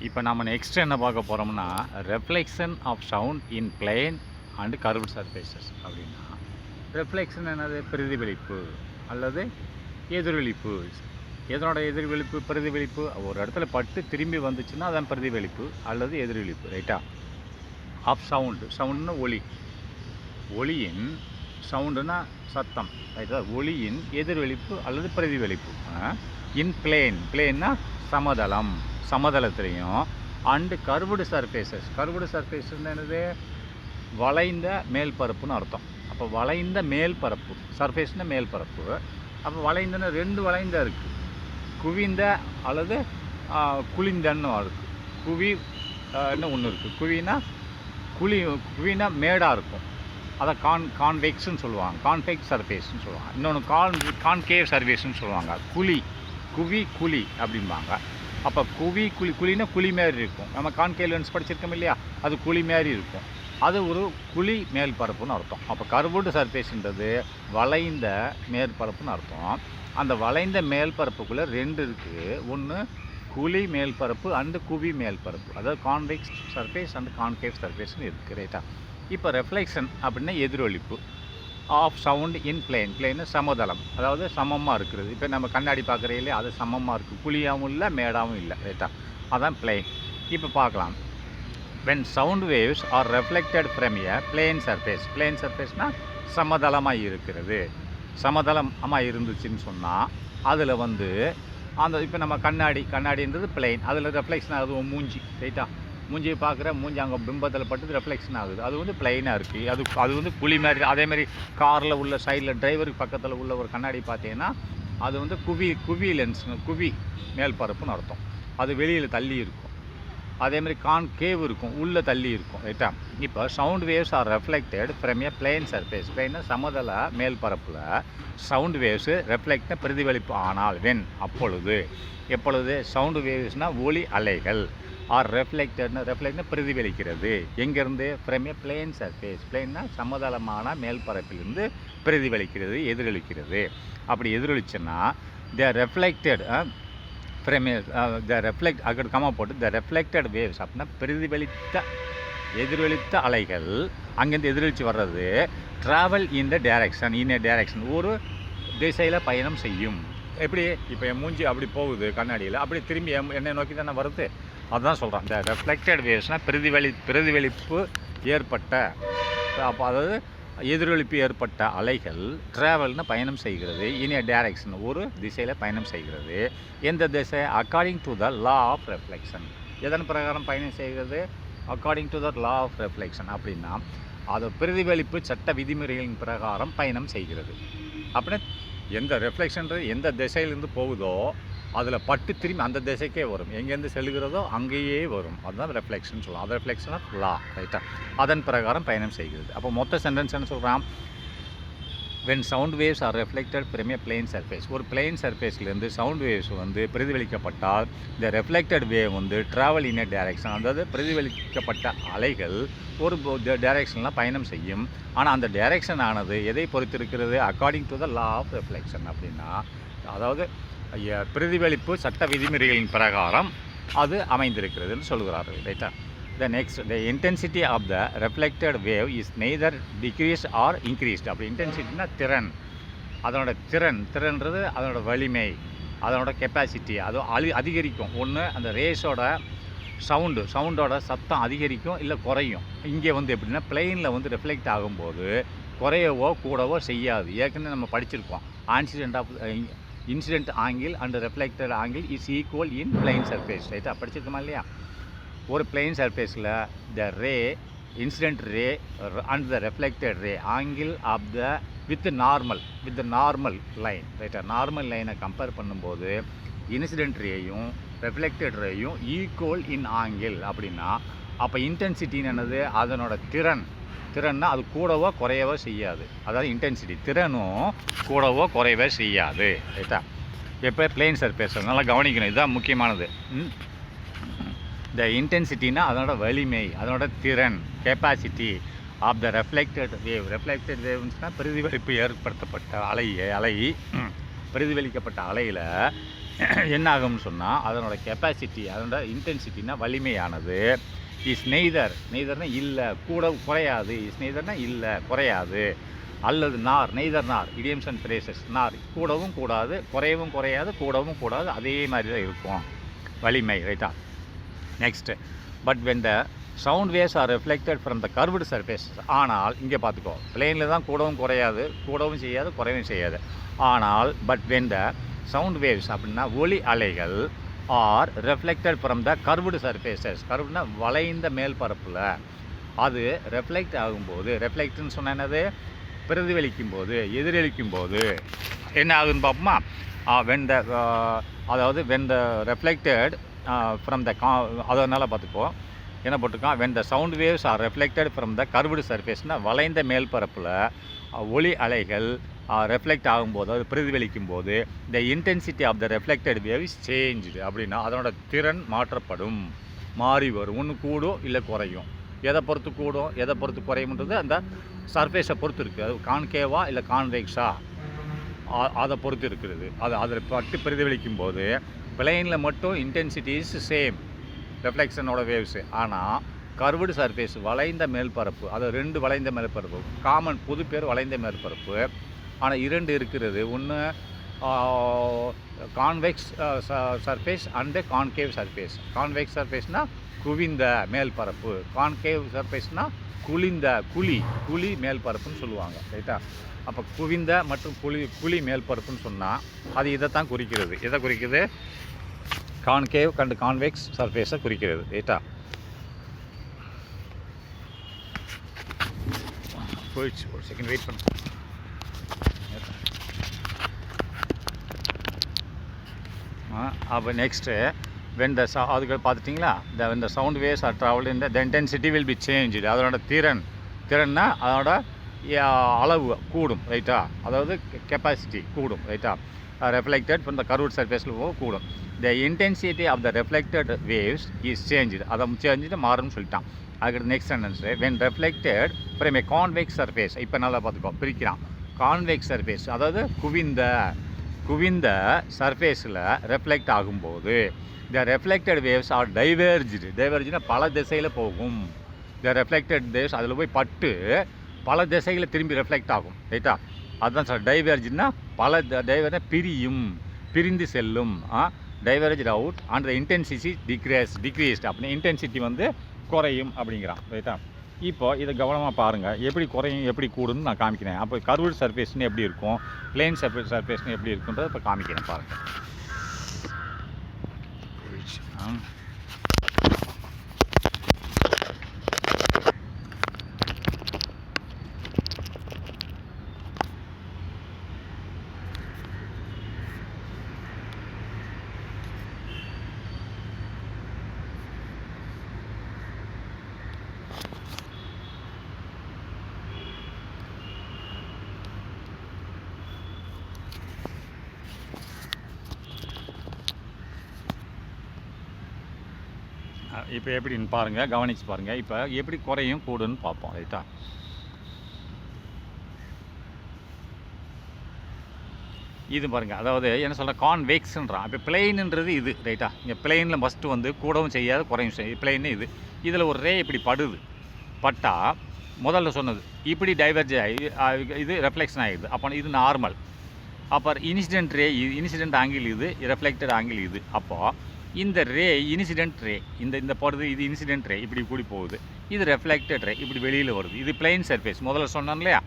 இப்போ நம்ம நெக்ஸ்ட் என்ன பார்க்க போகிறோம்னா reflection of sound in plane and curved surfaces அப்படின்னா ரெஃப்ளெக்ஷன் என்னது பிரதிபலிப்பு அல்லது எதிரொலிப்பு. எதனோட எதிர்வெளிப்பு பிரதிபலிப்பு ஒரு இடத்துல பட்டு திரும்பி வந்துச்சுன்னா அதான் பிரதிபலிப்பு அல்லது எதிரொலிப்பு. ரைட்டா? ஆஃப் சவுண்டுன்னா ஒளியின் சவுண்டுனா சத்தம். ரைட்டா? ஒளியின் எதிர்வெளிப்பு அல்லது பிரதிபலிப்பு. இன் பிளேன்னா சமதளத்துலேயும் அண்டு கர்வ்டு சர்ஃபேஸஸ்ன்னு என்னது வளைந்த மேல்பரப்புன்னு அர்த்தம். அப்போ வளைந்த மேல்பரப்பு சர்ஃபேஸ்னா மேல்பரப்பு. அப்போ வளைந்தன்னா ரெண்டு வளைந்த இருக்குது, குவிந்த அல்லது குளிந்தன்னு இருக்குது. குவின்னு ஒன்று இருக்குது. குவினா மேடாக இருக்கும், அதை கான்வெக்ஸ்ன்னு சொல்லுவாங்க, கான்வெக்ஸ் சர்ஃபேஸ்ன்னு சொல்லுவாங்க. இன்னொன்று கான்கேவ் சர்ஃபேஸ்ன்னு சொல்லுவாங்க. குவி அப்படிம்பாங்க. அப்போ குழினா குழி மாரி இருக்கும். நம்ம கான்கேவ் லென்ஸ் படிச்சிருக்கோம் இல்லையா, அது குழி மாரி இருக்கும். அது ஒரு குழி மேல்பரப்புன்னு அர்த்தம். அப்போ கர்வ்டு சர்ஃபேஸ்ன்றது வளைந்த மேற்பரப்புன்னு அர்த்தம். அந்த வளைந்த மேல்பரப்புக்குள்ளே ரெண்டு இருக்குது. ஒன்று குழி மேல்பரப்பு அண்டு குவி மேல்பரப்பு, அதாவது கான்வெக்ஸ் சர்ஃபேஸ் அண்டு கான்கேவ் சர்ஃபேஸ்ன்னு இருக்குது. ரைட்டா? இப்போ ரெஃப்ளெக்ஷன் அப்படின்னா எதிரொலிப்பு ஆஃப் சவுண்ட் இன் பிளேன்னு சமதளம், அதாவது சமமாக இருக்கிறது. இப்போ நம்ம கண்ணாடி பார்க்குறையிலே அது சமமாக இருக்குது, குழியாகவும் இல்லை மேடாகவும் இல்லை. ரைட்டா? அதான் பிளேன். இப்போ பார்க்கலாம். when sound waves are reflected from a plane surfaceனால் சமதளமாக இருக்கிறது. சமதளமாக இருந்துச்சுன்னு சொன்னால் அதில் அந்த இப்போ நம்ம கண்ணாடின்றது பிளெயின், அதில் ரெஃப்ளெக்ஷன் ஆகுது மூஞ்சி. ரைட்டா? மூஞ்சியை பார்க்குற மூஞ்சி அங்கே பிம்பத்தில் பட்டு ரெஃப்ளெக்ஷன் ஆகுது. அது பிளெயினாக இருக்குது. அது குழி மாதிரி. அதேமாதிரி காரில் உள்ள சைடில் டிரைவருக்கு பக்கத்தில் உள்ள ஒரு கண்ணாடி பார்த்தீங்கன்னா அது குவி லென்ஸ், குவி மேல்பரப்புன்னு அர்த்தம். அது வெளியில் தள்ளி இருக்கும். அதேமாதிரி கான்கேவ் இருக்கும், உள்ளே தள்ளி இருக்கும். ரைட்டா? இப்போ sound waves are reflected from a plane surface. பிளேன்னா சமதள மேல்பரப்பில் சவுண்ட் வேவ்ஸு ரெஃப்ளெக்ட்னா பிரதிபலிப்பு. ஆனால் எப்பொழுது சவுண்டு வேவ்ஸ்னால் ஒலி அலைகள் ஆர் ரெஃப்ளெக்ட்னா பிரதிபலிக்கிறது. எங்கேருந்து? From a plane surface. பிளேன்னா சமதளமான மேல்பரப்பிலிருந்து பிரதிபலிக்கிறது, எதிரொலிக்கிறது. அப்படி எதிரொலிச்சுன்னா ரெஃப்ளெக்டட் அக்கடு கமா போட்டு த ரெஃப்ளெக்டட் வேவ்ஸ் அப்படின்னா எதிரொலித்த அலைகள் அங்கேருந்து எதிரொலித்து வர்றது ட்ராவல் இன் ஏ டைரக்ஷன் ஒரு திசையில் பயணம் செய்யும். எப்படி? இப்போ என் மூஞ்சி அப்படி போகுது கண்ணாடியில், அப்படி திரும்பி என்னை நோக்கி தானே வருது. அதுதான் சொல்கிறான். இந்த ரெஃப்ளெக்டட் வேவ்ஸ்னால் பிரதிபலிப்பு ஏற்பட்ட, அப்போ அதாவது எதிரொலிப்பு ஏற்பட்ட அலைகள் ட்ராவல்னு பயணம் செய்கிறது. இன் ஏ டைரக்ஷன் ஒரு திசையில் பயணம் செய்கிறது. எந்த திசை? According to the law of reflection. எதன் பிரகாரம் பயணம் செய்கிறது? According to the law of reflection. அப்படின்னா அது பிரதிபலிப்பு சட்ட விதிமுறைகளின் பிரகாரம் பயணம் செய்கிறது. அப்படின்னா எந்த ரெஃப்ளெக்ஷன்றது எந்த திசையிலேருந்து போகுதோ அதில் பட்டு திரும்பி அந்த திசைக்கே வரும். எங்கேருந்து செல்கிறதோ அங்கேயே வரும். அதுதான் ரெஃப்ளெக்ஷன் சொல்லலாம். அது ரெஃப்ளெக்ஷன் ஆஃப் லா. ரைட்டா? அதன் பிரகாரம் பயணம் செய்கிறது. அப்போ மொத்த சென்டென்ஸ் என்ன சொல்கிறான்? when sound waves are reflected from a plane surface. ஒரு பிளேன் சர்ஃபேஸ்லேருந்து சவுண்ட் வேவ்ஸ் பிரதிபலிக்கப்பட்டால் இந்த reflected wave travel in A direction, அதாவது பிரதிபலிக்கப்பட்ட அலைகள் ஒரு டைரக்ஷனில் பயணம் செய்யும். ஆனால் அந்த டைரக்ஷன் ஆனது எதை பொறுத்திருக்கிறது? According to the law of reflection. அப்படின்னா அதாவது பிரதிபலிப்பு சட்ட விதிமுறைகளின் பிரகாரம் அது அமைந்திருக்கிறதுன்னு சொல்கிறார்கள். ரைட்டா? The intensity of the reflected wave is neither decreased or increased. அப்படி இன்டென்சிட்டினா திறன்றது அதனோட வலிமை, அதனோட கெப்பாசிட்டி, அது அதிகரிக்கும். ஒன்று அந்த ரேஸோட சவுண்டோட சத்தம் அதிகரிக்கும் இல்லை குறையும். இங்கே எப்படின்னா பிளெயினில் ரெஃப்ளெக்ட் ஆகும்போது குறையவோ கூடவோ செய்யாது. ஏற்கனவே நம்ம படிச்சிருக்கோம். Incident angle and reflected angle is equal in plane surface. ரைட்டாக படிச்சிருக்கோமா இல்லையா? ஒரு பிளெயின் சர்ஃபேஸில் the incident ray and the reflected ray angle of with normal line. ரைட்டா? நார்மல் லைனை கம்பேர் பண்ணும்போது இன்சிடென்ட் ரேயும் ரெஃப்ளெக்டட் ரேயும் ஈக்குவல் இன் ஆங்கிள். அப்படின்னா அப்போ இன்டென்சிட்டின்னு என்னது? அதனோட திறன்னா அது கூடவோ குறையவோ செய்யாது. அதாவது இன்டென்சிட்டி திறனும் கூடவோ குறையவோ செய்யாது. ரைட்டா? எப்போ பிளெயின் சர்ஃபேஸ் நல்லா கவனிக்கணும், இதுதான் முக்கியமானது. த இன்டென்சிட்டினா அதனோட வலிமை, அதனோட திறன், கெப்பாசிட்டி ஆஃப் த ரெஃப்ளெக்டட் வேவ்ஸ்னால் பிரதிபலிப்பு ஏற்படுத்தப்பட்ட அலை பிரதிபலிக்கப்பட்ட அலையில் என்ன ஆகும்னு சொன்னால் அதனோட கெப்பாசிட்டி, அதனோட இன்டென்சிட்டினா வலிமையானது இஸ் நெய்தர்னா இல்லை, கூட குறையாது, இஸ் நெய்தர்னா இல்லை குறையாது, அல்லது நெய்தர் இடியம்ஸ் அண்ட் ஃப்ரேசஸ் கூடவும் கூடாது, குறையவும் குறையாது, கூடவும் கூடாது, அதே மாதிரி தான் இருக்கும் வலிமை, ரைட்டா. Next, but when the sound waves are reflected from the curved surface. ஆனால் இங்கே பார்த்துக்கோ, பிளேனில் தான் கூடவும் குறையாது, கூடவும் செய்யாது, குறையவும் செய்யாது. ஆனால் but when the sound waves அப்படின்னா ஒலி அலைகள் are reflected from the curved surfaces. கர்வ்டுனா வளைந்த மேல் பரப்பில் அது ரெஃப்ளெக்ட் ஆகும்போது, ரெஃப்ளெக்ட்னு சொன்ன என்னது, பிரதிபலிக்கும் போது, எதிரொலிக்கும் போது என்ன ஆகுதுன்னு பார்ப்போமா. அதாவது when the reflected from the அதனால் பார்த்துக்கோ என்ன போட்டிருக்கான், when the sound waves are reflected from the curved சர்ஃபேஸ்னால் வளைந்த மேல் பரப்பில் ஒளி அலைகள் ரெஃப்ளெக்ட் ஆகும்போது, அது பிரதிபலிக்கும் போது the intensity of the reflected wave is changed. அப்படின்னா அதனோட திறன் மாற்றப்படும், மாறி வரும், ஒன்று கூடும் இல்லை குறையும். எதை பொறுத்து கூடும் எதை பொறுத்து குறையும்ன்றது அந்த சர்ஃபேஸை பொறுத்து இருக்குது. அது கான்கேவா இல்லை கான்வெக்ஸா அதை பொறுத்து இருக்கிறது. அதில் பட்டு பிரதிபலிக்கும் போது பிளெயினில் மட்டும் இன்டென்சிட்டி இஸ் சேம், ரெஃப்ளெக்ஷனோட வேவ்ஸு. ஆனால் கர்வ்டு சர்ஃபேஸ் வளைந்த மேல்பரப்பு, அது 2 வளைந்த மேல்பரப்பு, காமன் பொது பேர் வளைந்த மேல்பரப்பு. ஆனால் 2 இருக்கிறது, ஒன்று convex surface and concave surface. Convex சர்ஃபேஸ்னால் குவிந்த மேல்பரப்பு, கான்கேவ் சர்ஃபேஸ்னால் குழி மேல்பரப்புன்னு சொல்லுவாங்க, ரைட்டா. அப்போ குவிந்த மற்றும் குழி மேல்பரப்புன்னு சொன்னால் அது இதைத்தான் குறிக்கிறது. எதை குறிக்குது, கான்கேவ் கண்டு கான்வெக்ஸ் சர்ஃபேஸை குறிக்கிறது, ரைட்டா. போயிடுச்சு, ஒரு செகண்ட் வெயிட் பண்ணு. அப்போ நெக்ஸ்ட்டு அதுக்கு பார்த்துட்டிங்களா, when the sound waves are traveled in the intensity will be changed. அதோட திறன்னா அதோட அளவு கூடும், ரைட்டா. அதாவது கெப்பாசிட்டி கூடும், ரைட்டா. ரெஃப்ளெக்டட் ஃப்ரம் த கர்வ்ட் சர்ஃபேஸில் கூடும். The intensity of the reflected waves is changed. அதை சேஞ்சுட்டு மாறும்னு சொல்லிட்டான். அதுக்கு next sentence, when reflected from a convex surface. இப்போ நல்லா பார்த்துக்கோ, பிரிக்கிறான். கான்வெக்ஸ் சர்ஃபேஸ் அதாவது குவிந்த சர்ஃபேஸில் ரெஃப்ளெக்ட் ஆகும்போது த ரெஃப்ளெக்டட் வேவ்ஸ் ஆர் டைவர்ஜ்னா பல திசையில் போகும். த ரெஃப்ளெக்டட் வேவ்ஸ் அதில் போய் பட்டு பல திசைகளில் திரும்பி ரெஃப்ளெக்ட் ஆகும், ரைட்டா. அதுதான் சார் டைவர்ஜ்னா டைவர்னா பிரிந்து செல்லும், diverge out and the intensity decreased அப்படின்னா இன்டென்சிட்டி வந்து குறையும் அப்படிங்கிறான், ரைட்டா. இப்போ இதை கவனமாக பாருங்கள், எப்படி குறையும் எப்படி கூடுன்னு நான் காமிக்கிறேன். அப்போ கர்வ்டு சர்ஃபேஸ்னு எப்படி இருக்கும், பிளெயின் சர்ஃபேஸ்னு எப்படி இருக்குன்றதை இப்போ காமிக்கிறேன் பாருங்கள். இப்போ எப்படின்னு பாருங்கள், கவனிச்சு பாருங்கள். இப்போ எப்படி குறையும் கூடுன்னு பார்ப்போம், ரைட்டா. இது பாருங்கள், அதாவது என்ன சொல்கிற கான்வெக்ஸ்ன்றான். இப்போ பிளெயின்ன்றது இது, ரைட்டா. இங்கே பிளெயினில் ஃபஸ்ட்டு வந்து கூடவும் செய்யாது குறையும் செய்யும், பிளெயின் இது. இதில் ஒரு ரே இப்படி பட்டா முதல்ல சொன்னது இப்படி டைவர்ஜ் ஆகி இது ரெஃப்ளெக்ஷன் ஆகிடுது. அப்போ இது நார்மல். அப்புறம் இன்சிடென்ட் ஆங்கிள் இது, ரெஃப்ளெக்டட் ஆங்கிள் இது. அப்போது இந்த ரே இன்சிடென்ட் ரே இந்த போகிறது, இது இன்சிடென்ட் ரே இப்படி கூடி போகுது, இது ரெஃப்ளெக்டட் ரே இப்படி வெளியில் வருது. இது பிளெயின் சர்ஃபேஸ், முதல்ல சொன்னோம் இல்லையா,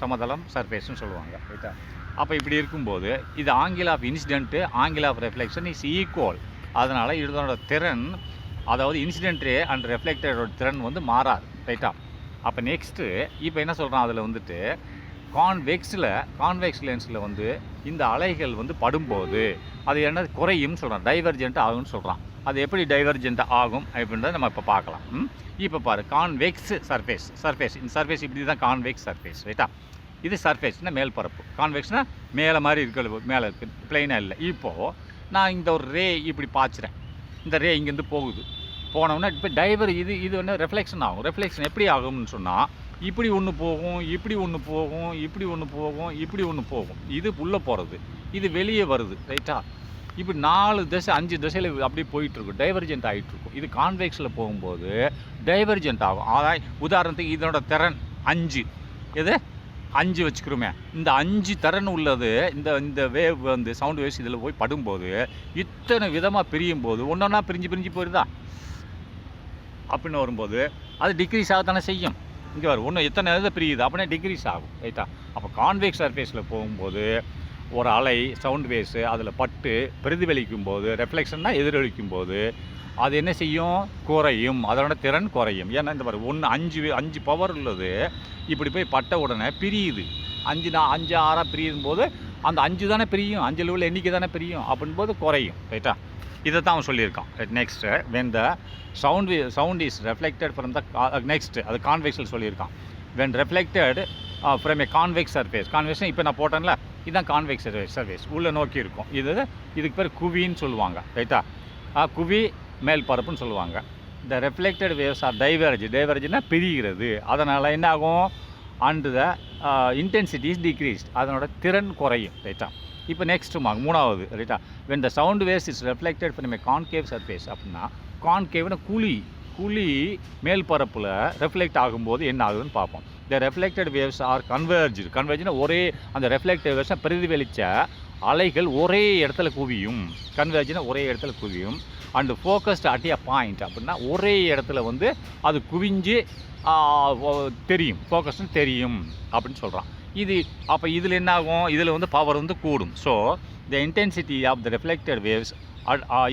சமதளம் சர்ஃபேஸ்னு சொல்லுவாங்க, ரைட்டா. அப்போ இப்படி இருக்கும்போது இது angle of incident angle of reflection is equal. அதனால் இதனோட திறன், அதாவது இன்சிடென்ட் ரே அண்ட் ரெஃப்ளெக்டடோட திறன் வந்து மாறாது, ரைட்டா. அப்போ நெக்ஸ்ட்டு இப்போ என்ன சொல்கிறான், அதில் வந்துட்டு கான்வெக்ஸ் லென்ஸில் வந்து இந்த அலைகள் வந்து படும்போது அது என்ன குறையும்னு சொல்கிறான், டைவர்ஜென்ட் ஆகும்னு சொல்கிறான். அது எப்படி டைவர்ஜென்ட் ஆகும் அப்படின்றத நம்ம இப்போ பார்க்கலாம். இப்போ பாரு, கான்வெக்ஸ் சர்ஃபேஸ் இந்த சர்ஃபேஸ் இப்படி தான் கான்வெக்ஸ் சர்ஃபேஸ், ரைட்டா. இது சர்ஃபேஸ்னால் மேல் பரப்பு, கான்வெக்ஸ்னால் மேலே மாதிரி இருக்கிறது, மேலே இருக்குது, பிளெயினாக இல்லை. இப்போது நான் இந்த ஒரு ரே இப்படி பாய்ச்சுறேன், இந்த ரே இங்கேருந்து போனோம்னா இப்போ இது வந்து ரெஃப்ளெக்ஷன் ஆகும். ரெஃப்ளெக்ஷன் எப்படி ஆகும்னு சொன்னால் இப்படி ஒன்று போகும், இப்படி ஒன்று போகும், இப்படி ஒன்று போகும், இப்படி ஒன்று போகும். இது உள்ளே போகிறது, இது வெளியே வருது, ரைட்டா. இப்படி 4 திசை 5 திசையில் அப்படியே போயிட்டுருக்கும், டைவர்ஜென்ட் ஆகிட்டுருக்கும். இது கான்வெக்ஸில் போகும்போது டைவர்ஜென்ட் ஆகும். அதாவது உதாரணத்துக்கு இதனோட திறன் 5, எது 5 வச்சுக்கிறோமே, இந்த 5 திறன் உள்ளது இந்த வேவ் வந்து சவுண்ட் வேவ்ஸ் இதில் போய் படும்போது இத்தனை விதமாக பிரியும் போது ஒன்றா பிரிஞ்சு போயிடுதா அப்படின்னு வரும்போது அது டிக்ரீஸ் ஆகத்தானே செய்யும். இங்கே வரும் ஒன்று எத்தனை இதை பிரியுது அப்படின்னா டிக்ரீஸ் ஆகும், ரைட்டா. அப்போ கான்வெக்ஸ் சர்ஃபேஸில் போகும்போது ஒரு அலை சவுண்ட் வேவ்ஸு அதில் பட்டு பிரதிபலிக்கும் போது, ரெஃப்ளெக்ஷன்னா எதிரொலிக்கும் போது அது என்ன செய்யும், குறையும், அதோட திறன் குறையும். ஏன்னா இந்த மாதிரி 5 பவர் உள்ளது இப்படி போய் பட்ட உடனே பிரியுது, 5 6 பிரியும் போது அந்த 5 தானே பிரியும், 5 உள்ள எண்ணிக்கை தானே பிரியும், அப்படின் போது குறையும், ரைட்டா. இதை தான் அவன் சொல்லியிருக்கான். Next when the sound is reflected from the next அது கான்வெக்ஸில் சொல்லியிருக்கான். When reflected from a convex surface, convex இப்போ நான் போட்டேன்ல இதுதான் கான்வெக்ஸ் சர்ஃபேஸ், உள்ளே நோக்கி இருக்கும். இதுக்கு பேர் குவின்னு சொல்லுவாங்க, ரைட்டா. குவி மேல் பரப்புன்னு சொல்லுவாங்க. இந்த ரெஃப்ளெக்டட் வேவ்ஸ் ஆர் டைவர்ஜ்னா பிரிகிறது. அதனால் என்ன ஆகும், and the intensity is decreased, அதனோட திறன் குறையும், ரைட்டா. இப்போ நெக்ஸ்ட்டு மூணாவது, ரைட்டா. When the sound waves is reflected from a concave surface, அப்படின்னா கான்கேவ்னா குழி மேல் பரப்பில் ரெஃப்ளெக்ட் ஆகும்போது என்ன ஆகுதுன்னு பார்ப்போம். த ரெஃப்ளெக்டட் வேவ்ஸ் ஆர் கன்வெர்ஜ்னா ஒரே அந்த ரெஃப்ளெக்டட் வேவ்ஸை பிரதிபலித்த அலைகள் ஒரே இடத்துல குவியும், கன்வெர்ஜ்னா ஒரே இடத்துல குவியும். And focused at a point, அப்படின்னா ஒரே இடத்துல வந்து அது குவிஞ்சு தெரியும், ஃபோக்கஸ்னு தெரியும் அப்படின்னு சொல்கிறான். அப்போ இதில் என்ன ஆகும், இதில் வந்து பவர் வந்து கூடும். So the intensity of the reflected waves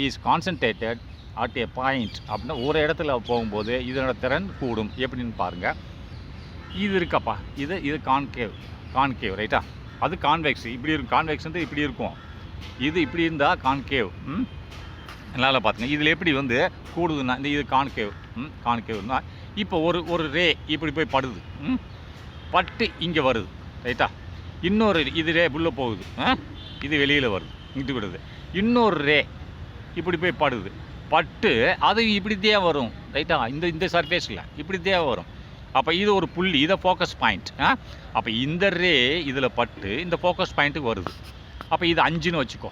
is concentrated at a point, அப்படின்னா ஒரு இடத்துல போகும்போது இதனோட திறன் கூடும். எப்படின்னு பாருங்கள், இது இருக்கப்பா, இது கான்கேவ் ரைட்டா. அது கான்வெக்ஸ், இப்படி இருக்கும், கான்வெக்ஸ் வந்து இப்படி இருக்கும், இது இப்படி இருந்தால் கான்கேவ். நல்லா பார்த்துங்க, இதில் எப்படி வந்து கூடுதுன்னா இது கான்கேவ்னா இப்போ ஒரு ரே இப்படி போய் படுது, பட்டு இங்கே வருது, ரைட்டா. இன்னொரு இது ரே உள்ளே போகுது, இது வெளியில் வருது, இங்கிட்டு விடுது. இன்னொரு ரே இப்படி போய் படுது, பட்டு அது இப்படித்தே வரும், ரைட்டா. இந்த சர்ஃபேஸில் இப்படித்தே வரும். அப்போ இது ஒரு புள்ளி, இதை ஃபோக்கஸ் பாயிண்ட். அப்போ இந்த ரே இதில் பட்டு இந்த ஃபோக்கஸ் பாயிண்ட்டுக்கு வருது. அப்போ இது 5ன்னு வச்சுக்கோ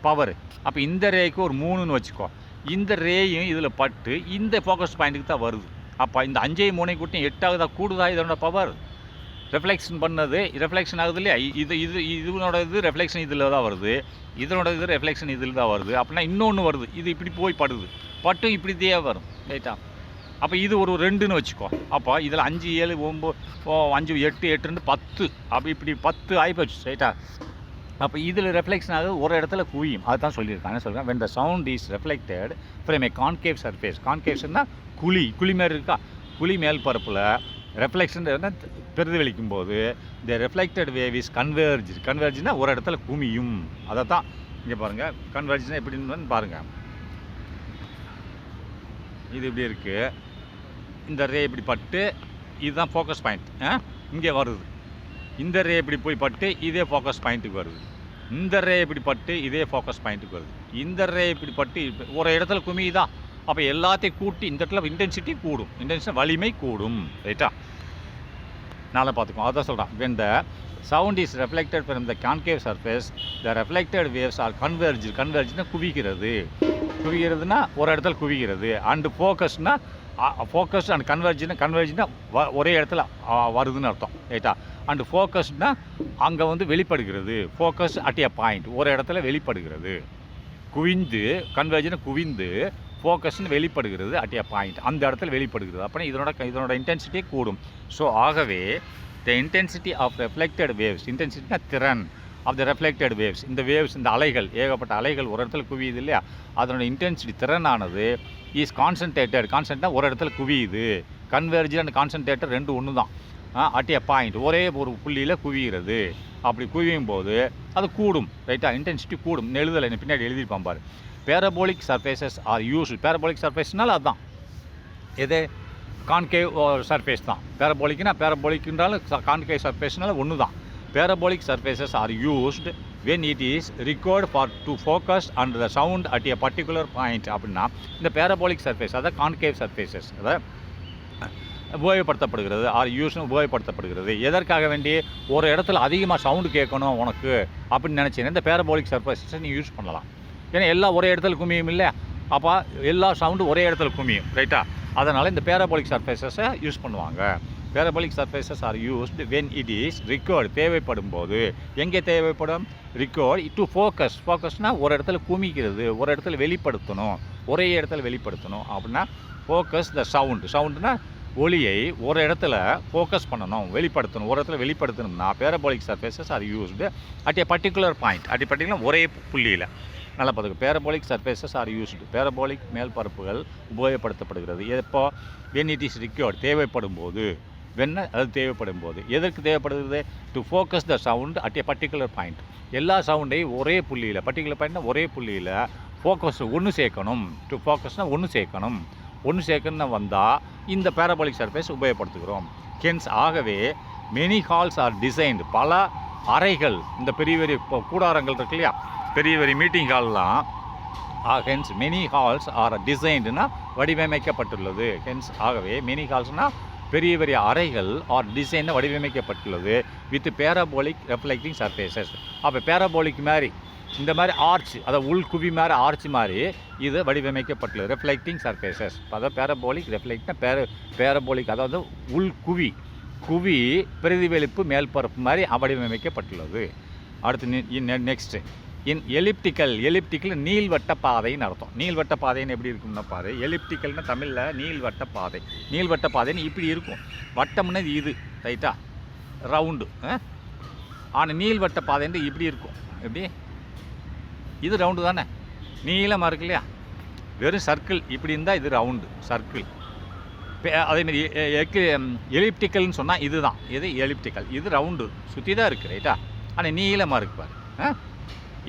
பவர். அப்போ இந்த ரேக்கு ஒரு 3ன்னு வச்சுக்கோ. இந்த ரேயும் இதில் பட்டு இந்த ஃபோக்கஸ் பாயிண்ட்டுக்கு தான் வருது. அப்போ இந்த 5 3 கூட்டம் 8 ஆகுதா, கூடுதா இதனோட பவர்? ரெஃப்ளெக்ஷன் பண்ணது ரெஃப்ளெக்ஷன் ஆகுது இல்லையா, இதனோட இது ரெஃப்ளெக்ஷன் இதில் தான் வருது, இதனோட இது ரெஃப்ளெக்ஷன் இதில் தான் வருது. அப்படின்னா இன்னொன்று வருது, இது இப்படி போய் படுது, பட்டும் இப்படித்தே வரும், ரைட்டா. அப்போ இது ஒரு 2ன்னு வச்சுக்கோ. அப்போ இதில் 5 7 9 5 8 8 10, அப்போ இப்படி 10 ஆகிப்போச்சு, ரைட்டா. அப்போ இதில் ரெஃப்ளெக்ஷன் ஆகுது, ஒரு இடத்துல குவியும். அதுதான் சொல்லியிருக்காங்க. என்ன சொல்கிறேன், when the sound is reflected from a concave surface, கான்கேவ்ஸ்னா குழி மாதிரி இருக்கா, குழி மேல் பரப்பில் ரெஃப்ளெக்ஷன் பிரதிபலிக்கும் போது இந்த ரெஃப்ளெக்டட் வேவ் இஸ் கன்வெர்ஜ்னா ஒரு இடத்துல குமியும். அதை தான் இங்கே பாருங்கள், கன்வெர்ஜ்னா எப்படின்னு பாருங்கள். இது இப்படி இருக்குது, இந்த ரே இப்படி பட்டு இதுதான் ஃபோக்கஸ் பாயிண்ட், இங்கே வருது. இந்த ரே இப்படி போய் பட்டு இதே ஃபோக்கஸ் பாயிண்ட்டுக்கு வருது. இந்த ரே இப்படி பட்டு இதே ஃபோக்கஸ் பாயிண்ட்டுக்கு வருது. இந்த ரே இப்படி பட்டு ஒரு இடத்துல குமியுதா. அப்போ எல்லாத்தையும் கூட்டி இந்த இடத்துல இன்டென்சிட்டி கூடும், இன்டென்சிட்டி வலிமை கூடும், ரைட்டா. நல்லா பார்த்துக்கோ. அதான் சொல்கிறான், when the sound is reflected from the concave surface the reflected waves are கன்வெர்ஜ்னா குவிகிறதுனா ஒரு இடத்துல குவிகிறது. அண்டு ஃபோக்கஸ்னா ஃபோக்கஸ் அண்ட் கன்வெர்ஜ்னா ஒரே இடத்துல வருதுன்னு அர்த்தம், ரைட்டா. அண்டு ஃபோக்கஸ்னா அங்கே வந்து வெளிப்படுகிறது, ஃபோக்கஸ் அட் எ பாயிண்ட், ஒரு இடத்துல வெளிப்படுகிறது. குவிந்து கன்வெர்ஜ்னா குவிந்து, ஃபோக்கஸ்ன்னு வெளிப்படுகிறது அட் எ பாயிண்ட், அந்த இடத்துல வெளிப்படுகிறது. அப்படின்னா இதனோட இன்டென்சிட்டியே கூடும். ஸோ ஆகவே the intensity of reflected waves, இன்டென்சிட்டினா திறன் ஆஃப் த ரெஃப்ளெக்டட் வேவ்ஸ், இந்த வேவ்ஸ் இந்த அலைகள் ஏகப்பட்ட அலைகள் ஒரு இடத்துல குவியுது இல்லையா, அதனோட இன்டென்சிட்டி திறனானது இஸ் கான்சன்ட்ரேட்டட் ஒரு இடத்துல குவியுது. கன்வெர்ஜ் அண்ட் கான்சன்ட்ரேட்டட் 2 ஒன்று தான். அட் எ பாயிண்ட் ஒரே ஒரு புள்ளியில் குவிகிறது. அப்படி குவியும் போது அது கூடும், ரைட்டா. இன்டென்சிட்டி கூடும். எழுதலை பின்னாடி எழுதியிருப்பான் பாரு. Parabolic surfaces are used, parabolic சர்ஃபேஸ்னால அதுதான் எது கான்கேவ் சர்ஃபேஸ் தான். பேரபோலிக்ன்றாலும் கான்கேவ் சர்ஃபேஸ்னால ஒன்று தான். Parabolic surfaces are used when it is required to focus on the sound at a particular point. அப்படின்னா இந்த பேரபோலிக் சர்ஃபேஸ் அதாவது கான்கேவ் சர்ஃபேசஸ் அதை உபயோகப்படுத்தப்படுகிறது, உபயோகப்படுத்தப்படுகிறது. எதற்காக வேண்டி, ஒரு இடத்துல அதிகமாக சவுண்டு கேட்கணும் உனக்கு அப்படின்னு நினச்சிங்கன்னா இந்த பேரபோலிக் சர்ஃபேஸை நீ யூஸ் பண்ணலாம். ஏன்னா எல்லாம் ஒரே இடத்துல குமியும் இல்லை, அப்போ எல்லா சவுண்டும் ஒரே இடத்துல குமியும், ரைட்டா? அதனால் இந்த பேரபோலிக் சர்ஃபேஸஸை யூஸ் பண்ணுவாங்க. Parabolic surfaces are used when it is required, தேவைப்படும் போது. எங்கே தேவைப்படும்? Required to focus. ஃபோக்கஸ்னால் ஒரு இடத்துல குமிக்கிறது, ஒரு இடத்துல வெளிப்படுத்தணும், ஒரே இடத்துல வெளிப்படுத்தணும் அப்படின்னா ஃபோக்கஸ் த சவுண்டுனா ஒளியை ஒரு இடத்துல ஃபோக்கஸ் பண்ணணும், வெளிப்படுத்தணும். ஒரு இடத்துல வெளிப்படுத்தணும்னா parabolic surfaces are used at a particular point, at a particular ஒரே புள்ளியில். நல்லா பார்த்துக்க, parabolic surfaces are used, parabolic மேல் பரப்புகள் உபயோகப்படுத்தப்படுகிறது எப்போ? வென் இட் இஸ் ரிக்வயர்டு, தேவைப்படும் போது. வென்ன அது தேவைப்படும் போது. எதற்கு தேவைப்படுகிறது? To focus the sound at a particular point. எல்லா சவுண்டையும் ஒரே புள்ளியில், பர்டிகுலர் பாயிண்ட்னா ஒரே புள்ளியில் ஃபோக்கஸ் ஒன்று சேர்க்கணும். டு ஃபோக்கஸ்னால் ஒன்று சேர்க்கணும். ஒன்று சேர்க்கணும்னு வந்தால் இந்த பேரபோலிக் சர்ஃபேஸ் உபயோகப்படுத்துகிறோம். ஹென்ஸ் ஆகவே மெனி ஹால்ஸ் ஆர் டிசைன்டு, பல அறைகள், இந்த பெரிய பெரிய கூடாரங்கள் இருக்கு இல்லையா, பெரிய பெரிய மீட்டிங் ஹால்லாம், ஹென்ஸ் மெனி ஹால்ஸ் ஆர் டிசைன்டுனா வடிவமைக்கப்பட்டுள்ளது. ஹென்ஸ் ஆகவே மெனி ஹால்ஸ்னால் பெரிய பெரிய அறைகள் ஆர் டிசைனை வடிவமைக்கப்பட்டுள்ளது வித் பேரபோலிக் ரெஃப்ளெக்டிங் சர்ஃபேசஸ். அப்போ பேரபோலிக் மாதிரி இந்த மாதிரி ஆர்ச், அதாவது உள்குவி மாதிரி ஆர்ச் மாதிரி இது வடிவமைக்கப்பட்டுள்ளது, ரெஃப்ளெக்டிங் சர்ஃபேசஸ். அதாவது பேரபோலிக் ரெஃப்ளெக்ட்னா பேரபோலிக், அதாவது உள்குவி, குவி பிரதிபலிப்பு மேல்பரப்பு மாதிரி வடிவமைக்கப்பட்டுள்ளது. அடுத்து நெக்ஸ்ட்டு எலிப்டிக்கல் நீள்வட்ட பாதைன்னு அர்த்தம். நீள்வட்ட பாதைன்னு எப்படி இருக்கும்னா பாரு, எலிப்டிக்கல்னா தமிழில் நீள்வட்ட பாதை. நீள்வட்ட பாதைன்னு இப்படி இருக்கும், வட்டம்னா இது ரைட்டா, ரவுண்டு. ஆனால் நீள்வட்ட பாதைன்னு இப்படி இருக்கும், எப்படி? இது ரவுண்டு தானே, நீளமாக இருக்கு இல்லையா, வெறும் சர்க்கிள் இப்படி இருந்தால் இது ரவுண்டு சர்க்கிள். அதேமாரி எலிப்டிக்கல்னு சொன்னால் இது தான், இது எலிப்டிக்கல், இது ரவுண்டு சுற்றி தான் இருக்குது ரைட்டா, ஆனால் நீளமாக இருக்கு பாரு.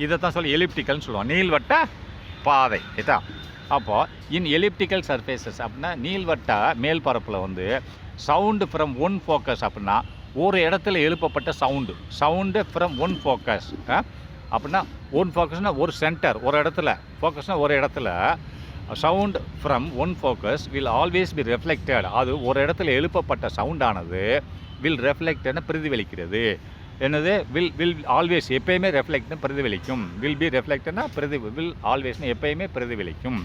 இதை தான் சொல்லி எலிப்டிக்கல்னு சொல்லுவோம், நீள்வட்ட பாதை ரைட்டா. அப்போது எலிப்டிக்கல் சர்ஃபேசஸ் அப்படின்னா நீள்வட்ட மேல் பரப்பில் வந்து சவுண்டு ஃப்ரம் ஒன் ஃபோக்கஸ் அப்படின்னா ஒரு இடத்துல எழுப்பப்பட்ட சவுண்டு ஃப்ரம் ஒன் ஃபோக்கஸ் அப்படின்னா ஒன் ஃபோக்கஸ்னால் ஒரு சென்டர், ஒரு இடத்துல ஃபோக்கஸ்னால் ஒரு இடத்துல sound from one focus will always be reflected. அது ஒரு இடத்துல எழுப்பப்பட்ட சவுண்டானது வில் ரெஃப்ளெக்டட்னு பிரதிபலிக்கிறது. என்னது? வில் ஆல்வேஸ், எப்பயுமே ரெஃப்ளெக்ட்னு பிரதிபலிக்கும். வில் பி ரெஃப்ளெக்டட்னா வில் ஆல்வேஸ்னு எப்பயுமே பிரதிபலிக்கும்.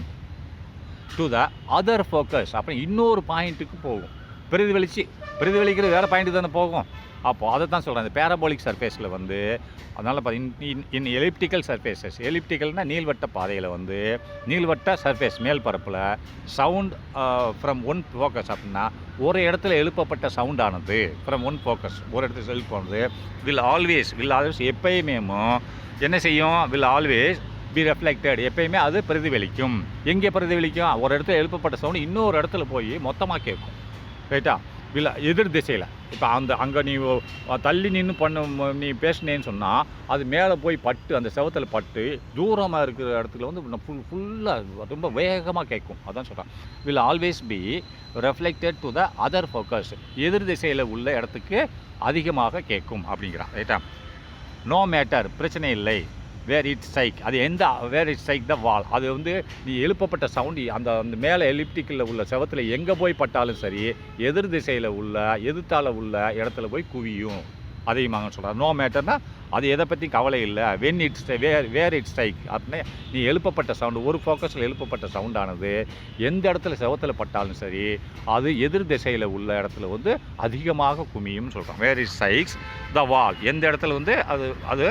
டு த அதர் ஃபோக்கஸ், அப்புறம் இன்னொரு பாயிண்ட்டுக்கு போகும். பிரதிபலிக்கிறது வேறு பாயிண்ட்டு தானே போகும். அப்போது அதை தான் சொல்கிறேன், இந்த பேரபோலிக் சர்ஃபேஸில் வந்து. அதனால் பார்த்தீங்கன்னா எலிப்டிக்கல் சர்ஃபேஸஸ், எலிப்டிக்கல்னால் நீள்வட்ட பாதையில் வந்து நீள்வட்ட சர்ஃபேஸ் மேல் பரப்பில் சவுண்ட் ஃப்ரம் ஒன் ஃபோக்கஸ் அப்படின்னா ஒரு இடத்துல எழுப்பப்பட்ட சவுண்டானது ஃப்ரம் ஒன் ஃபோக்கஸ், ஒரு இடத்துல எழுப்பானது வில் ஆல்வேஸ் எப்பயுமே என்ன செய்யும்? வில் ஆல்வேஸ் பி ரெஃப்ளெக்டட், எப்பயுமே அது பிரதிபலிக்கும். எங்கே பிரதிபலிக்கும்? ஒரு இடத்துல எழுப்பப்பட்ட சவுண்டு இன்னொரு இடத்துல போய் மொத்தமாக கேட்கும் ரைட்டா, எதிர் திசையில். இப்போ அங்கே நீ தள்ளி நின்று நீ பேசினேன்னு சொன்னால் அது மேலே போய் பட்டு, அந்த செவத்தில் பட்டு தூரமாக இருக்கிற இடத்துல வந்து ஃபுல்லாக ரொம்ப வேகமாக கேட்கும். அதான் சொல்கிறேன், will always be reflected to the other focus, எதிர் திசையில் உள்ள இடத்துக்கு அதிகமாக கேட்கும் அப்படிங்கிறான் ரைட்டா. நோ மேட்டர், பிரச்சனை இல்லை. வேர் இட் ஸ்ட்ரைக், அது வேர் இட் ஸ்ட்ரைக் த வால், அது வந்து நீ எழுப்பப்பட்ட சவுண்டு அந்த மேலே எலிப்டிக்கலில் உள்ள செவத்தில் எங்கே போய் பட்டாலும் சரி எதிர் திசையில் எதிர்த்தால உள்ள இடத்துல போய் குவியும் அதிகமாக சொல்கிறார். நோ மேட்டர்னா அது எதை பற்றி கவலை இல்லை. When it where it strike அப்படின்னா நீ எழுப்பப்பட்ட சவுண்டு, ஒரு ஃபோக்கஸில் எழுப்பப்பட்ட சவுண்டானது எந்த இடத்துல செவத்தில் பட்டாலும் சரி அது எதிர் திசையில் உள்ள இடத்துல வந்து அதிகமாக குமியும்னு சொல்கிறோம். வேர் இட் ஸ்ட்ரைக்ஸ் த வால், எந்த இடத்துல வந்து அது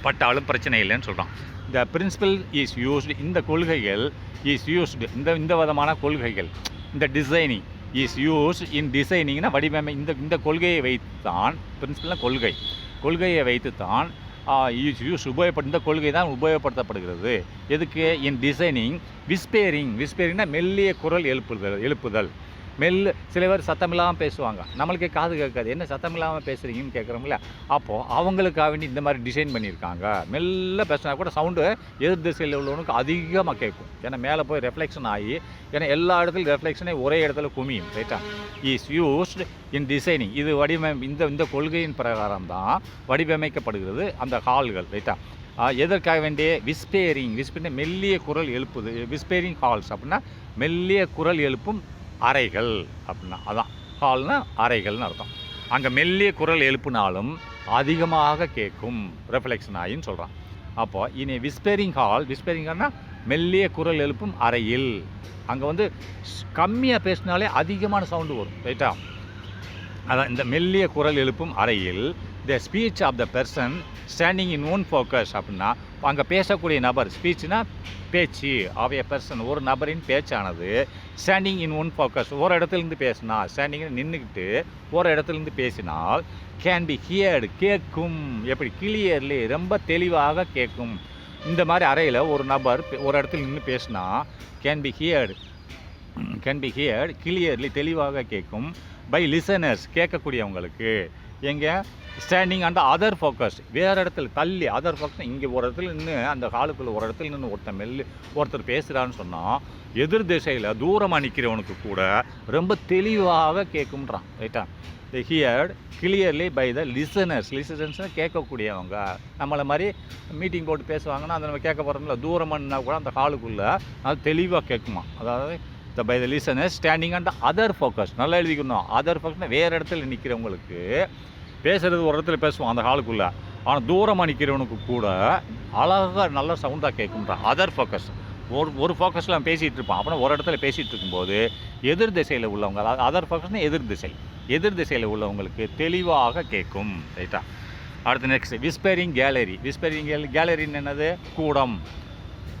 பட்டாலும் பிரச்சனை இல்லைன்னு சொல்கிறோம். த பிரின்சிபல் இஸ் யூஸ்டு, இந்த கொள்கைகள் இஸ் யூஸ்டு, இந்த விதமான கொள்கைகள், இந்த டிசைனிங் இஸ் யூஸ் இன் டிசைனிங்னா இந்த கொள்கையை வைத்துத்தான், பிரின்சிபல்னா கொள்கையை வைத்துத்தான் இந்த கொள்கை தான் உபயோகப்படுத்தப்படுகிறது. எதுக்கு? இன் டிசைனிங் விஸ்பேரிங்னா மெல்லிய குரல் எழுப்புதல். சில பேர் சத்தமில்லாமல் பேசுவாங்க, நம்மளுக்கே காது கேட்காது, என்ன சத்தமில்லாமல் பேசுகிறீங்கன்னு கேட்குறோம்ல. அப்போது அவங்களுக்காக வேண்டி இந்த மாதிரி டிசைன் பண்ணியிருக்காங்க. மெல்ல பேசினா கூட சவுண்டு எதிர் திசையில் உள்ளவனுக்கு அதிகமாக கேட்கும், ஏன்னா மேலே போய் ரெஃப்ளெக்ஷன் ஆகி, ஏன்னா எல்லா இடத்துலையும் ரெஃப்ளெக்ஷனே ஒரே இடத்துல குமியும் ரைட்டா. இஸ் யூஸ்டு இன் டிசைனிங், இது இந்த கொள்கையின் பிரகாரம் தான் வடிவமைக்கப்படுகிறது அந்த ஹால்கள் ரைட்டா. எதற்காக வேண்டிய விஸ்பேரிங் மெல்லிய குரல் எழுப்புது, விஸ்பேரிங் ஹால்ஸ் அப்படின்னா மெல்லிய குரல் எழுப்பும் அறைகள் அப்படின்னா அதான் ஹால்னா அறைகள்னு அர்த்தம். அங்கே மெல்லிய குரல் எழுப்புனாலும் அதிகமாக கேட்கும், ரெஃப்ளெக்ஷன் ஆகின்னு சொல்கிறான். அப்போ இனி விஸ்பரிங் ஹால்னா மெல்லிய குரல் எழுப்பும் அறையில். அங்கே வந்து கம்மியாக பேசினாலே அதிகமான சவுண்டு வரும், ரைட்டா? அதான் இந்த மெல்லிய குரல் எழுப்பும் அறையில் the speech of the person standing in own focus அப்படின்னா அங்கே பேசக்கூடிய நபர், ஸ்பீச்னா பேச்சு, ஆஃப் எ பெர்சன் ஒரு நபரின் பேச்சானது ஸ்டாண்டிங் இன் ஒன் ஃபோக்கஸ் ஒரு இடத்துலேருந்து பேசினா, ஸ்டாண்டிங் நின்றுக்கிட்டு ஒரு இடத்துலேருந்து பேசினால் கேன் பி ஹியர்டு கேட்கும். எப்படி? கிளியர்லி ரொம்ப தெளிவாக கேட்கும். இந்த மாதிரி அறையில் ஒரு நபர் ஒரு இடத்துல நின்று பேசினா கேன் பி ஹியர்டு கிளியர்லி தெளிவாக கேட்கும் பை லிசனர்ஸ் கேட்கக்கூடியவங்களுக்கு. எங்கே? ஸ்டாண்டிங் அண்ட் அதர் ஃபோக்கஸ் வேறு இடத்துல தள்ளி, அதர் ஃபோக்கஸ் இங்கே ஒரு இடத்துல நின்று அந்த ஹாலுக்குள்ளே ஒரு இடத்துல நின்று ஒருத்தர் பேசுகிறான்னு சொன்னால் எதிர் திசையில் தூரமாக நிற்கிறவனுக்கு கூட ரொம்ப தெளிவாக கேட்கும்ன்றான், ரைட்டா? தி ஹியர்ட் கிளியர்லி பை த லிசனர்ஸ்னால் கேட்கக்கூடியவங்க. நம்மளை மாதிரி மீட்டிங் போட்டு பேசுவாங்கன்னா அந்த நம்ம கேட்க போகிறோம்ல, தூரமானா கூட அந்த ஹாலுக்குள்ளே அது தெளிவாக கேட்குமா. அதாவது by the listeners standing and other focus. நல்லா எழுதிக்கணும். அதர் ஃபோக்கஸ்னால் வேறு இடத்துல நிற்கிறவங்களுக்கு, பேசுகிறது ஒரு இடத்துல பேசுவோம் அந்த ஹாலுக்குள்ளே, ஆனால் தூரமாக நிற்கிறவனுக்கு கூட அழகாக நல்ல சவுண்டாக கேட்கும்ன்றான். அதர் ஃபோக்கஸ் ஒரு ஃபோக்கஸில் அவன் பேசிகிட்டு இருப்பான், அப்புறம் ஒரு இடத்துல பேசிகிட்டு இருக்கும்போது எதிர் திசையில் உள்ளவங்க, அதாவது அதர் ஃபோக்கஸ்னால் எதிர் திசையில் உள்ளவங்களுக்கு தெளிவாக கேட்கும், ரைட்டா? அடுத்து நெக்ஸ்ட் விஸ்பரிங் கேலரின்னு என்னது?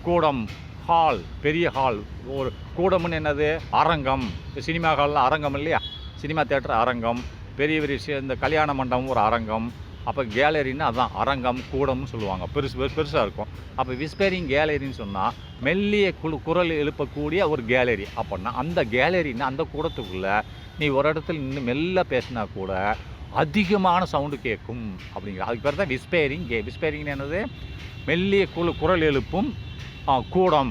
கூடம் ஹால், பெரிய ஹால். ஒரு கூடம்னு என்னது? அரங்கம். சினிமா ஹாலில் அரங்கம் இல்லையா? சினிமா தேட்டர் அரங்கம், பெரிய பெரிய இந்த கல்யாண மண்டபம் ஒரு அரங்கம். அப்போ கேலரின்னு அதான் அரங்கம், கூடம்னு சொல்லுவாங்க, பெருசாக இருக்கும். அப்போ விஸ்பரிங் கேலரின்னு சொன்னால் மெல்லிய குரல் எழுப்பக்கூடிய ஒரு கேலரி. அப்படின்னா அந்த கேலரின்னு அந்த கூடத்துக்குள்ளே நீ ஒரு இடத்துல நின்று மெல்ல பேசினா கூட அதிகமான சவுண்டு கேட்கும் அப்படிங்கிற. அதுக்கு பேர் தான் விஸ்பரிங் என்னது? மெல்லிய குரல் எழுப்பும் கூடம்.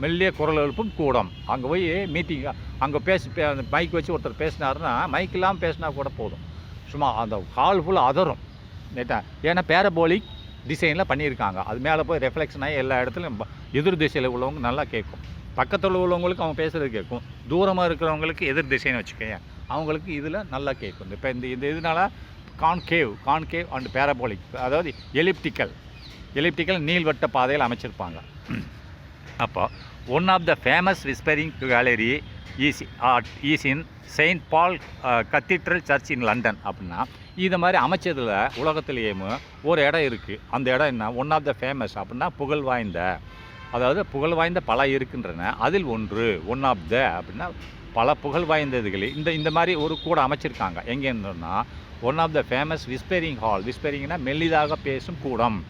மெல்லிய குரல் எழுப்பும் கூடம். அங்கே போய் மீட்டிங் அங்கே அந்த மைக் வச்சு ஒருத்தர் பேசினாருன்னா மைக் இல்லாமல் பேசினா கூட போதும், சும்மா அந்த ஹால் ஃபுல்லாக அதரும், ரைட்டா? ஏன்னா பேரபோலிக் டிசைனில் பண்ணியிருக்காங்க. அது மேலே போய் ரெஃப்ளெக்ஷன் ஆகி எல்லா இடத்துலையும் எதிர் திசையில் உள்ளவங்க நல்லா கேட்கும். பக்கத்தில் உள்ளவங்களுக்கு அவன் பேசுகிறது கேட்கும், தூரமாக இருக்கிறவங்களுக்கு எதிர் திசைன்னு வச்சுக்கோங்க, அவங்களுக்கு இதில் நல்லா கேட்கும். இப்போ இந்த இதனால் கான்கேவ் அண்ட் பேரபோலிக், அதாவது எலிப்டிக்கல் நீள்வட்ட பாதையில் அமைச்சிருப்பாங்க. அப்போ one of the famous whispering gallery is in Saint Paul cathedral church in London. அப்படின்னா இது மாதிரி அமைச்சதில் உலகத்திலேயே ஒரு இடம் இருக்குது. அந்த இடம் என்ன? ஒன் ஆஃப் த ஃபேமஸ் அப்படின்னா புகழ் வாய்ந்த பல இருக்கின்றன, அதில் ஒன் ஆஃப் த அப்படின்னா பல புகழ் வாய்ந்ததுகளில் இந்த மாதிரி ஒரு கூட அமைச்சிருக்காங்க. எங்கேன்னா one of the famous whispering hall, விஸ்பரிங்னா மெல்லிதாக பேசும் கூடம்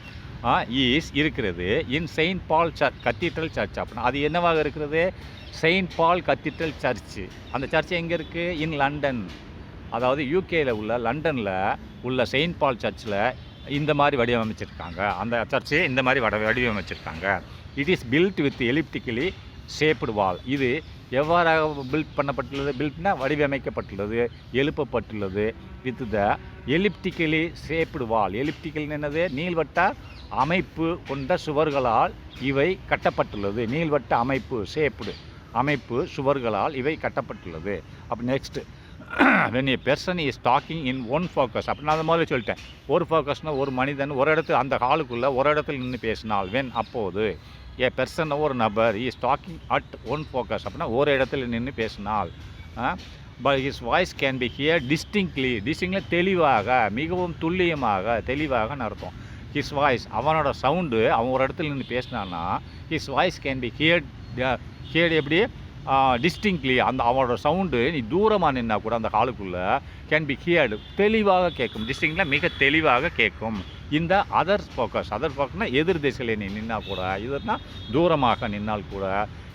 இருக்கிறது in Saint Paul cathedral church. அப்படின்னா அது என்னவாக இருக்கிறது? Saint Paul cathedral church. அந்த சர்ச் எங்கே இருக்குது? In London. அதாவது யூகேயில் உள்ள லண்டனில் உள்ள செயின்ட் பால் சர்ச்சில் இந்த மாதிரி வடிவமைச்சிருக்காங்க. அந்த சர்ச்சை இந்த மாதிரி வடிவமைச்சிருக்காங்க. It is built with elliptically shaped wall. இது எவ்வாறாக பில்ட் பண்ணப்பட்டுள்ளது? பில்ட்னா வடிவமைக்கப்பட்டுள்ளது, எழுப்பப்பட்டுள்ளது. With the elliptically shaped wall. Elliptical என்னது? நீள்வட்ட அமைப்பு கொண்ட சுவர்களால் இவை கட்டப்பட்டுள்ளது. நீள்வட்ட அமைப்பு சுவர்களால் இவை கட்டப்பட்டுள்ளது. அப்போ next when a person is talking in one focus, அப்படின்னா அது முதல்ல சொல்லிட்டேன். ஒரு ஃபோக்கஸ்னால் ஒரு மனிதன் ஒரு இடத்துல அந்த ஹாலுக்குள்ளே ஒரு இடத்துல நின்று பேசினால், அப்போது ஏ பெர்சன் ஒரு நபர் is talking at one focus அப்படின்னா ஒரு இடத்துல நின்று பேசினால், but his voice can be here distinctly தெளிவாக, மிகவும் தெளிவாக அர்த்தம். ஹிஸ் வாய்ஸ் அவனோட சவுண்டு, அவன் ஒரு இடத்துல நின்று பேசினான்னா his voice can be heard எப்படி? டிஸ்டிங்க்லி. அந்த அவனோட சவுண்டு நீ தூரமாக நின்னா கூட அந்த ஹாலுக்குள்ளே கேன் பி ஹியர்டு தெளிவாக கேட்கும். டிஸ்டிங்க்ல மிக தெளிவாக கேட்கும். இந்த அதர் ஃபோக்கஸ்னால் எதிர் திசையில் நீ நின்னா கூட, இதுனா தூரமாக நின்னால் கூட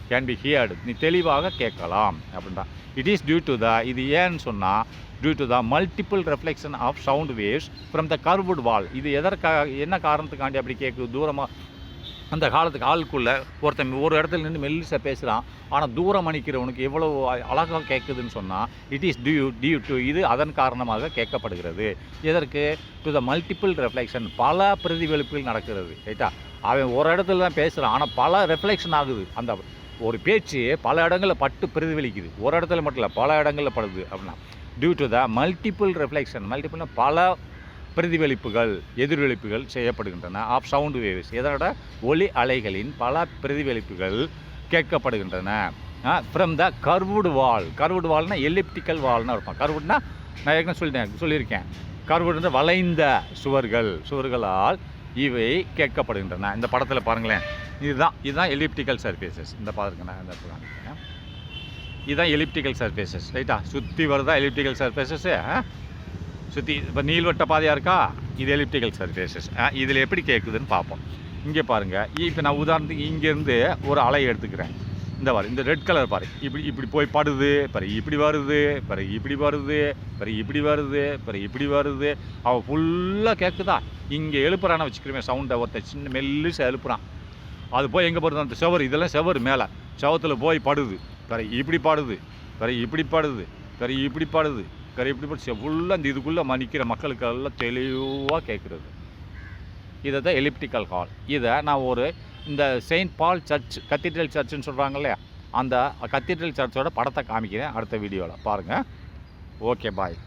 கேன் பி ஹியர்டு நீ தெளிவாக கேட்கலாம் அப்படின்றான். It is due to the, இது ஏன்னு சொன்னால் due to the multiple reflection of sound waves from the curved wall. இது என்ன காரணத்துக்காண்டி அப்படி கேட்குது? தூரமாக அந்த ஹாலுக்குள்ளே ஒருத்தன் ஒரு இடத்துல நின்று மெல்லிசாக பேசுகிறான், ஆனால் தூரம் அணிக்கிறவனுக்கு எவ்வளோ அழகாக கேட்குதுன்னு சொன்னால் இட் இஸ் டியூ டு இது அதன் காரணமாக கேட்கப்படுகிறது. இதற்கு டு த மல்டிபிள் ரெஃப்ளெக்ஷன், பல பிரதிபலிப்புகள் நடக்கிறது, ரைட்டா? அவன் ஒரு இடத்துல தான் பேசுகிறான், ஆனால் பல ரெஃப்ளெக்ஷன் ஆகுது. அந்த ஒரு பேச்சு பல இடங்களில் பட்டு பிரதிபலிக்குது, ஒரு இடத்துல மட்டும் இல்லை பல இடங்களில் படுது. அப்படின்னா due to the multiple reflection. மல்டிபிள்னா பல பிரதிபலிப்புகள் எதிரொலிப்புகள் செய்யப்படுகின்றன ஆஃப் சவுண்ட் வேவ்ஸ். இதனோட ஒலி அலைகளின் பல பிரதிபலிப்புகள் கேட்கப்படுகின்றன from the curved wall. Curved வால்னால் எலிப்டிக்கல் வால்னு அர்த்தம். கர்வுட்னா நான் ஏற்கனவே சொல்லியிருக்கேன். கர்வுடு வளைந்த சுவர்களால் இவை கேட்கப்படுகின்றன. இந்த படத்தில் பாருங்களேன், இதுதான் எலிப்டிக்கல் சர்ஃபேசஸ். இந்த பாருங்க, நான் இந்த காமிக்கிறேன். இதுதான் எலிப்டிக்கல் சர்ஃபேசஸ், ரைட்டா? சுற்றி வருதா எலிப்டிக்கல் சர்ஃபேசஸ்ஸு? சுற்றி இப்போ நீள்வட்ட பாதையாக இருக்கா, இது எலிப்டிக்கல் சர்ஃபேசஸ். இதில் எப்படி கேட்குதுன்னு பார்ப்போம். இங்கே பாருங்கள், இப்போ நான் உதாரணத்துக்கு இங்கேருந்து ஒரு அலை எடுத்துக்கிறேன். இந்த ரெட் கலர் பாரு, இப்படி போய் படுது, பிறகு இப்படி வருது, பிறகு இப்படி வருது, பிறகு இப்படி வருது, பிறகு இப்படி வருது. அவன் ஃபுல்லாக கேட்குதா? இங்கே எழுப்புறான்னு வச்சுக்கிறேன் சவுண்டை, ஒருத்தர் சின்ன மெல்லிசு எழுப்புறான். அது போய் எங்கே படுது? அந்த செவர், இதெல்லாம் செவர் மேலே செவத்தில் போய் படுது, பிறகு இப்படி பாடுது, பிறகு இப்படி பாடுது, பிறகு இப்படி பாடுது, பிறகு இப்படி பாடு. ஃபுல்லாக இந்த இதுக்குள்ளே மன்னிக்கிற மக்களுக்கு எல்லாம் தெளிவாக கேட்குறது. இதை தான் எலிப்டிக்கல் ஹால். இதை நான் இந்த செயின்ட் பால் சர்ச், கத்தீட்ரல் சர்ச்சுன்னு சொல்கிறாங்க இல்லையா, அந்த கத்தீட்ரல் சர்ச்சோட படத்தை காமிக்கிறேன் அடுத்த வீடியோவில் பாருங்கள். ஓகே, பாய்.